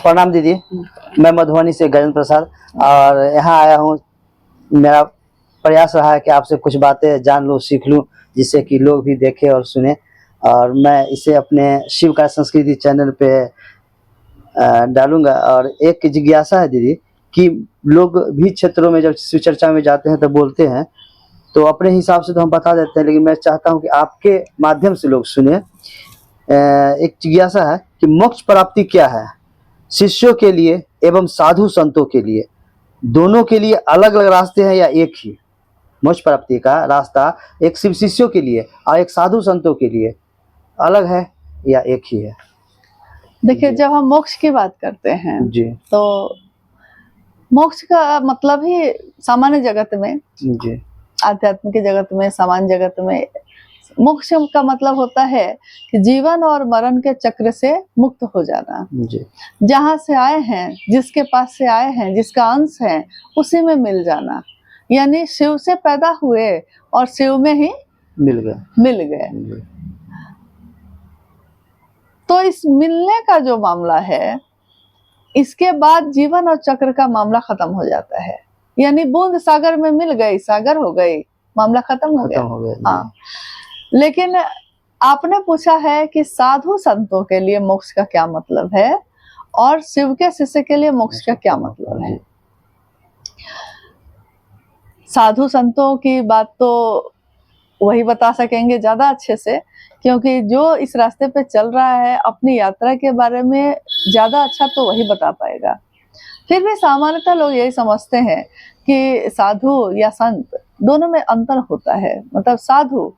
प्रणाम दीदी, मैं मधुबनी से गजेंद्र प्रसाद और यहाँ आया हूँ। मेरा प्रयास रहा है कि आपसे कुछ बातें जान लूँ, सीख लूँ, जिससे कि लोग भी देखें और सुने। और मैं इसे अपने शिव का संस्कृति चैनल पे डालूंगा। और एक जिज्ञासा है दीदी कि लोग भी क्षेत्रों में जब शिव चर्चा में जाते हैं तो बोलते हैं, तो अपने हिसाब से तो हम बता देते हैं, लेकिन मैं चाहता हूँ कि आपके माध्यम से लोग सुने। एक जिज्ञासा है कि मोक्ष प्राप्ति क्या है शिष्यों के लिए एवं साधु संतों के लिए, दोनों के लिए अलग अलग रास्ते हैं या एक ही? मोक्ष प्राप्ति का रास्ता एक शिव शिष्यों के लिए और एक साधु संतों के लिए अलग है या एक ही है? देखिए, जब हम मोक्ष की बात करते हैं जी, तो मोक्ष का मतलब ही सामान्य जगत में, जी, आध्यात्म के जगत में, सामान्य जगत में मोक्ष का मतलब होता है कि जीवन और मरण के चक्र से मुक्त हो जाना। जी, जहाँ से आए हैं, जिसके पास से आए हैं, जिसका अंश है, उसी में मिल जाना। यानी शिव से पैदा हुए और शिव में ही मिल गए। मिल गए। तो इस मिलने का जो मामला है, इसके बाद जीवन और चक्र का मामला खत्म हो जाता है। यानी बूंद सागर में मिल गई, सागर हो गई, मामला खत्म हो गया। हाँ, लेकिन आपने पूछा है कि साधु संतों के लिए मोक्ष का क्या मतलब है और शिव के शिष्य के लिए मोक्ष का क्या मतलब है। साधु संतों की बात तो वही बता सकेंगे ज्यादा अच्छे से, क्योंकि जो इस रास्ते पे चल रहा है अपनी यात्रा के बारे में ज्यादा अच्छा तो वही बता पाएगा। फिर भी सामान्यतः लोग यही समझते हैं कि साधु या संत दोनों में अंतर होता है। मतलब साधु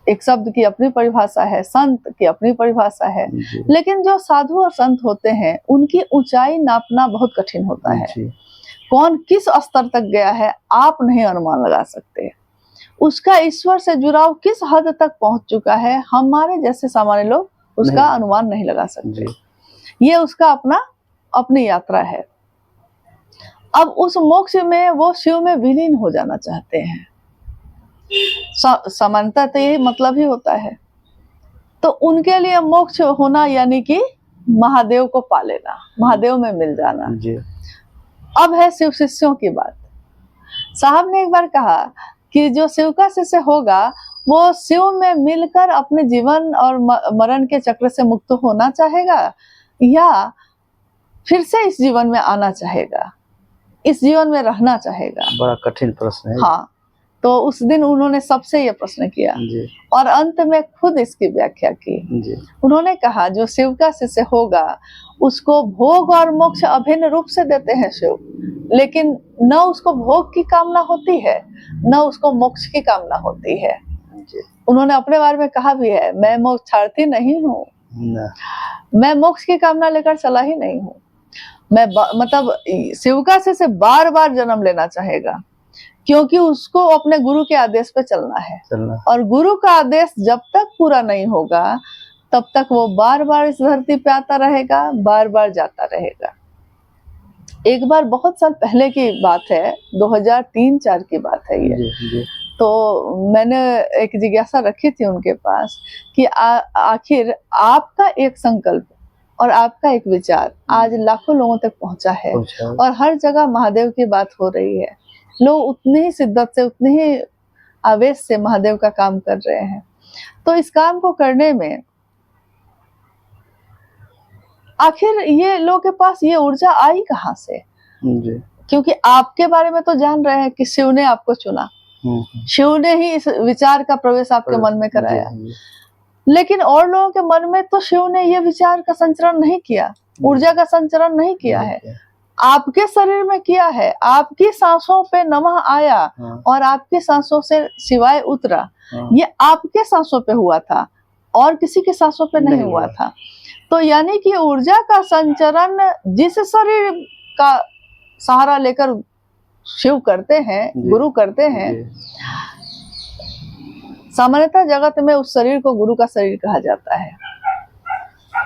एक शब्द की अपनी परिभाषा है, संत की अपनी परिभाषा है, लेकिन जो साधु और संत होते हैं उनकी ऊंचाई नापना बहुत कठिन होता है। कौन किस स्तर तक गया है आप नहीं अनुमान लगा सकते। उसका ईश्वर से जुड़ाव किस हद तक पहुंच चुका है हमारे जैसे सामान्य लोग उसका अनुमान नहीं लगा सकते। ये उसका अपनी यात्रा है। अब उस मोक्ष में वो शिव में विलीन हो जाना चाहते हैं। समानता तो यही मतलब ही होता है। तो उनके लिए मोक्ष होना यानी कि महादेव को पा लेना, महादेव में मिल जाना। अब है शिव शिष्यों की बात। साहब ने एक बार कहा कि जो शिव का शिष्य होगा वो शिव में मिलकर अपने जीवन और मरण के चक्र से मुक्त होना चाहेगा या फिर से इस जीवन में आना चाहेगा, इस जीवन में रहना चाहेगा। बड़ा कठिन प्रश्न है। हाँ, तो उस दिन उन्होंने सबसे ये प्रश्न किया और अंत में खुद इसकी व्याख्या की। उन्होंने कहा जो शिव का शिष्य होगा उसको भोग और मोक्ष अभिन्न रूप से देते हैं शिव, लेकिन न उसको भोग की कामना होती है न उसको मोक्ष की कामना होती है। उन्होंने अपने बारे में कहा भी है, मैं मोक्षार्थी नहीं हूँ, मैं मोक्ष की कामना लेकर चला ही नहीं हूँ। मैं मतलब शिव का शिष्य बार बार जन्म लेना चाहेगा क्योंकि उसको अपने गुरु के आदेश पे चलना है और गुरु का आदेश जब तक पूरा नहीं होगा तब तक वो बार बार इस धरती पे आता रहेगा, बार बार जाता रहेगा। एक बार बहुत साल पहले की बात है, 2003-4 की बात है ये। तो मैंने एक जिज्ञासा रखी थी उनके पास कि आखिर आपका एक संकल्प और आपका एक विचार आज लाखों लोगों तक पहुंचा है और हर जगह महादेव की बात हो रही है। लोग उतनी ही शिद्दत से, उतनी ही आवेश से महादेव का काम कर रहे हैं। तो इस काम को करने में आखिर ये लोग के पास ये ऊर्जा आई कहाँ से? क्योंकि आपके बारे में तो जान रहे हैं कि शिव ने आपको चुना, शिव ने ही इस विचार का प्रवेश आपके मन में कराया, लेकिन और लोगों के मन में तो शिव ने ये विचार का संचरण नहीं किया, ऊर्जा का संचरण नहीं किया है। आपके शरीर में किया है, आपकी सांसों पे नमः आया और आपकी सांसों से शिवाय उतरा। ये आपके सांसों पे हुआ था और किसी के सांसों पे नहीं हुआ था। तो यानी कि ऊर्जा का संचरण जिस शरीर का सहारा लेकर शिव करते हैं, गुरु करते हैं, सामान्यतः जगत में उस शरीर को गुरु का शरीर कहा जाता है।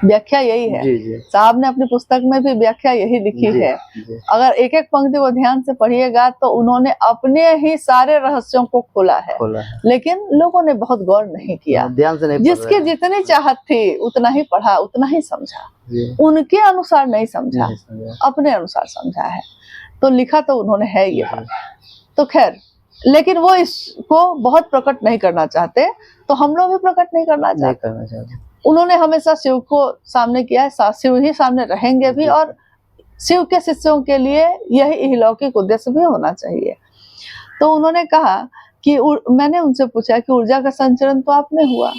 व्याख्या यही है। जी जी साहब ने अपनी पुस्तक में भी व्याख्या यही लिखी जी है। जी अगर एक एक पंक्ति को ध्यान से पढ़िएगा तो उन्होंने अपने ही सारे रहस्यों को खोला है, खोला है। लेकिन लोगों ने बहुत गौर नहीं किया। ध्यान से नहीं पढ़ जिसकी रहे हैं। जितनी चाहत थी उतना ही पढ़ा, उतना ही समझा, जी, उनके अनुसार नहीं समझा, नहीं समझा। अपने अनुसार समझा है। तो लिखा तो उन्होंने है ये जी। बात। तो खैर, लेकिन वो इसको बहुत प्रकट नहीं करना चाहते, तो हम लोग भी प्रकट नहीं करना नहीं चाहते। करना चाहते। उन्होंने हमेशा शिव को सामने किया है, शिव ही सामने रहेंगे भी, और शिव के शिष्यों के लिए यही इहलौकिक उद्देश्य भी होना चाहिए। तो उन्होंने कहा कि मैंने उनसे पूछा कि ऊर्जा का संचरण तो आप में हुआ,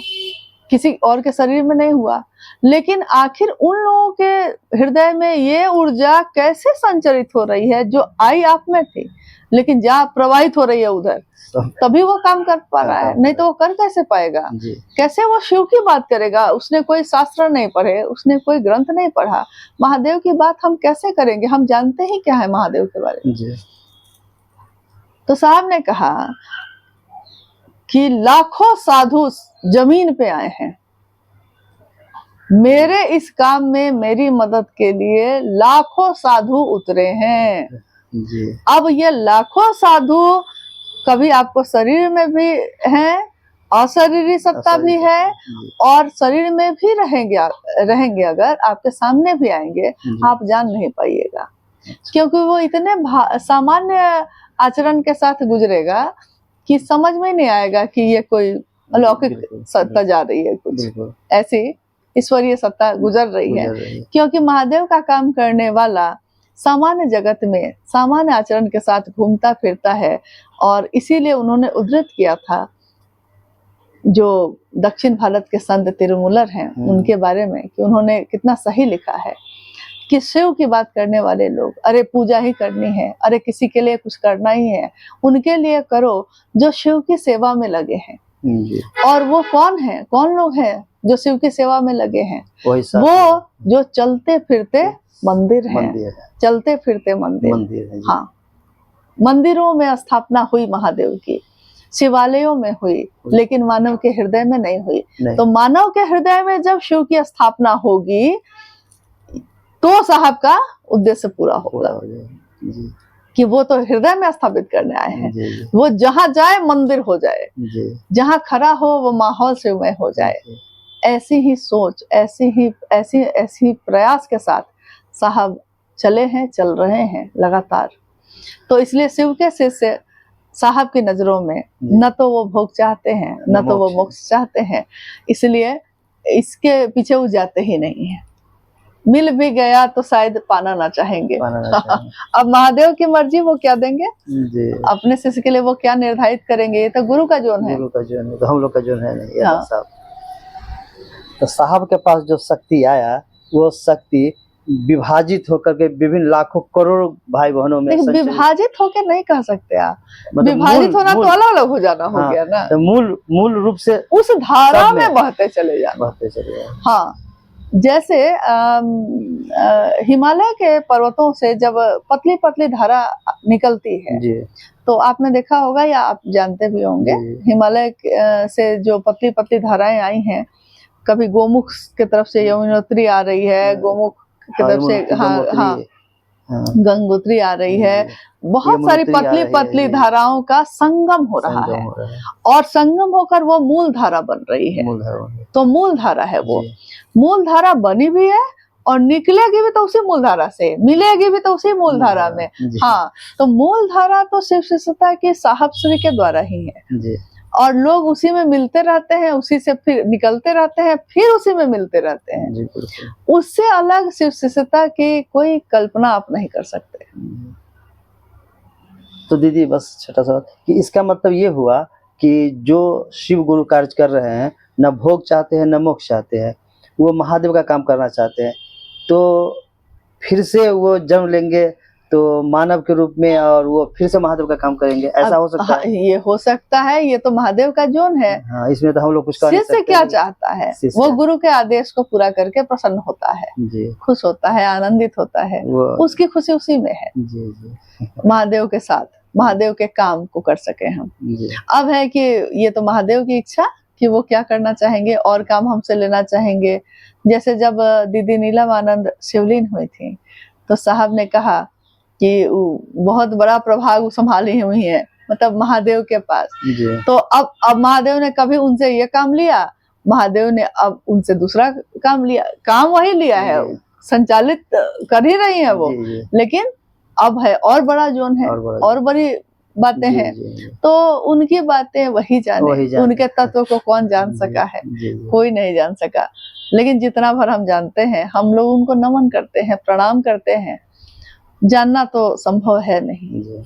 किसी और के शरीर में नहीं हुआ, लेकिन आखिर उन लोगों के हृदय में ये ऊर्जा कैसे संचरित हो रही है जो आई आप में थी, लेकिन जहाँ प्रवाहित हो रही है उधर, तभी वो काम कर पा रहा है, नहीं तो वो कर कैसे पाएगा? कैसे वो शिव की बात करेगा? उसने कोई शास्त्र नहीं पढ़े, उसने कोई ग्रंथ नहीं पढ़ा, महादेव की बात हम कैसे करेंगे? हम जानते ही क्या है महादेव के बारे में। तो साहब ने कहा कि लाखों साधु जमीन पे आए हैं, मेरे इस काम में मेरी मदद के लिए लाखों साधु उतरे हैं। जी। अब ये लाखों साधु कभी आपको शरीर में भी हैं, अशरीरी सत्ता भी है, और शरीर में भी रहेंगे अगर आपके सामने भी आएंगे, आप जान नहीं पाइएगा, क्योंकि वो इतने सामान्य आचरण के साथ गुजरेगा कि समझ में नहीं आएगा कि ये कोई अलौकिक सत्ता जा रही है, कुछ ऐसी ईश्वरीय सत्ता गुजर रही है। क्योंकि महादेव का काम करने वाला सामान्य जगत में सामान्य आचरण के साथ घूमता फिरता है, और इसीलिए उन्होंने उद्धृत किया था जो दक्षिण भारत के संत तिरुमूलर हैं उनके बारे में, कि उन्होंने कितना सही लिखा है कि शिव की बात करने वाले लोग, अरे पूजा ही करनी है, अरे किसी के लिए कुछ करना ही है, उनके लिए करो जो शिव की सेवा में लगे हैं। और वो कौन है, कौन लोग हैं जो शिव की सेवा में लगे हैं? वो जो चलते फिरते मंदिर हैं, चलते फिरते मंदिर है। हाँ, मंदिरों में स्थापना हुई महादेव की, शिवालयों में हुई, लेकिन मानव के हृदय में नहीं हुई। तो मानव के हृदय में जब शिव की स्थापना होगी तो साहब का उद्देश्य पूरा होगा, कि वो तो हृदय में स्थापित करने आए हैं। वो जहां जाए मंदिर हो जाए, जहां खड़ा हो वो माहौल शिवमय हो जाए। ऐसी ही सोच, ऐसी प्रयास के साथ साहब चले हैं, चल रहे हैं लगातार। तो इसलिए शिव के शिष्य साहब की नजरों में न तो वो भोग चाहते हैं, न तो वो मोक्ष चाहते हैं, इसलिए इसके पीछे वो जाते ही नहीं है। मिल भी गया तो शायद पाना ना चाहेंगे। अब महादेव की मर्जी, वो क्या देंगे जी। अपने शिष्य के लिए वो क्या निर्धारित करेंगे, ये तो गुरु का जोन है, तो हम लोग का जोन है नहीं। हाँ। तो साहब के पास जो शक्ति आया, वो शक्ति विभाजित होकर के विभिन्न लाखों करोड़ों भाई बहनों में विभाजित होकर नहीं कह सकते आप, मतलब विभाजित होना तो अलग अलग हो जाना हो गया ना। तो मूल रूप से उस धारा में बहते चले जाना। हाँ, जैसे हिमालय के पर्वतों से जब पतली पतली धारा निकलती है जी। तो आपने देखा होगा या आप जानते भी होंगे, हिमालय से जो पतली पतली धाराएं आई हैं, कभी गोमुख की तरफ से यमुनोत्री आ रही है, गोमुख की तरफ से हाँ गंगोत्री आ रही है, बहुत सारी पतली पतली धाराओं का संगम हो रहा है, और संगम होकर वो मूल धारा बन रही है। तो मूल धारा है वो, मूल धारा बनी भी है और निकलेगी भी तो उसी मूल धारा से, मिलेगी भी तो उसी मूल धारा में। हाँ, तो मूल धारा तो शिव शिष्यता की साहब श्री के द्वारा ही है, और लोग उसी में मिलते रहते हैं, उसी से फिर निकलते रहते हैं, फिर उसी में मिलते रहते हैं। उससे अलग शिव शिष्यता की कोई कल्पना आप नहीं कर सकते। तो दीदी बस छोटा सा कि इसका मतलब ये हुआ कि जो शिव गुरु कार्य कर रहे हैं, न भोग चाहते हैं न मोक्ष चाहते हैं, वो महादेव का काम करना चाहते हैं, तो फिर से वो जन्म लेंगे तो मानव के रूप में, और वो फिर से महादेव का काम करेंगे, ऐसा हो सकता है? ये हो सकता है, ये तो महादेव का जोन है। हाँ, इसमें तो हम लोग कुछ कर नहीं सकते। शिष्य क्या चाहता है, वो गुरु के आदेश को पूरा करके प्रसन्न होता है जी। खुश होता है, आनंदित होता है, उसकी खुशी उसी में है जी, जी। महादेव के साथ, महादेव के काम को कर सके हम। अब है कि ये तो महादेव की इच्छा, कि वो क्या करना चाहेंगे और काम हमसे लेना चाहेंगे। जैसे जब दीदी नीलम आनंद शिवलीन हुई थी, तो साहब ने कहा कि बहुत बड़ा प्रभाग वो संभाली हुई है, मतलब महादेव के पास। जी। तो अब महादेव ने कभी उनसे ये काम लिया, महादेव ने अब उनसे दूसरा काम लिया, काम वही लिया है, जी। संचालित कर ही रही है वो, जी, जी। लेकिन अब है और बड़ा जोन है, और बड़ी बातें जी, हैं। जी, जी। तो उनकी बातें वही जाने, उनके तत्व को कौन जान सका है, जी, जी। कोई नहीं जान सका। लेकिन जितना भर हम जानते हैं, हम लोग उनको नमन करते हैं, प्रणाम करते हैं, जानना तो संभव है नहीं। जी।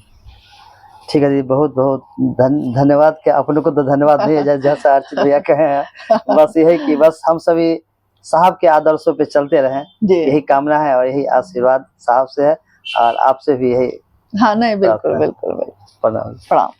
ठीक है जी, बहुत बहुत धन्यवाद। के अपने को तो धन्यवाद नहीं है, जैसा अर्चित भैया कहे हैं, बस यही कि बस हम सभी साहब के आदर्शों पे चलते रहें, यही कामना है और यही आशीर्वाद साहब से है और आपसे भी यही। हाँ नहीं, बिल्कुल बिल्कुल बिल्कुल। प्रणाम। प्रणाम।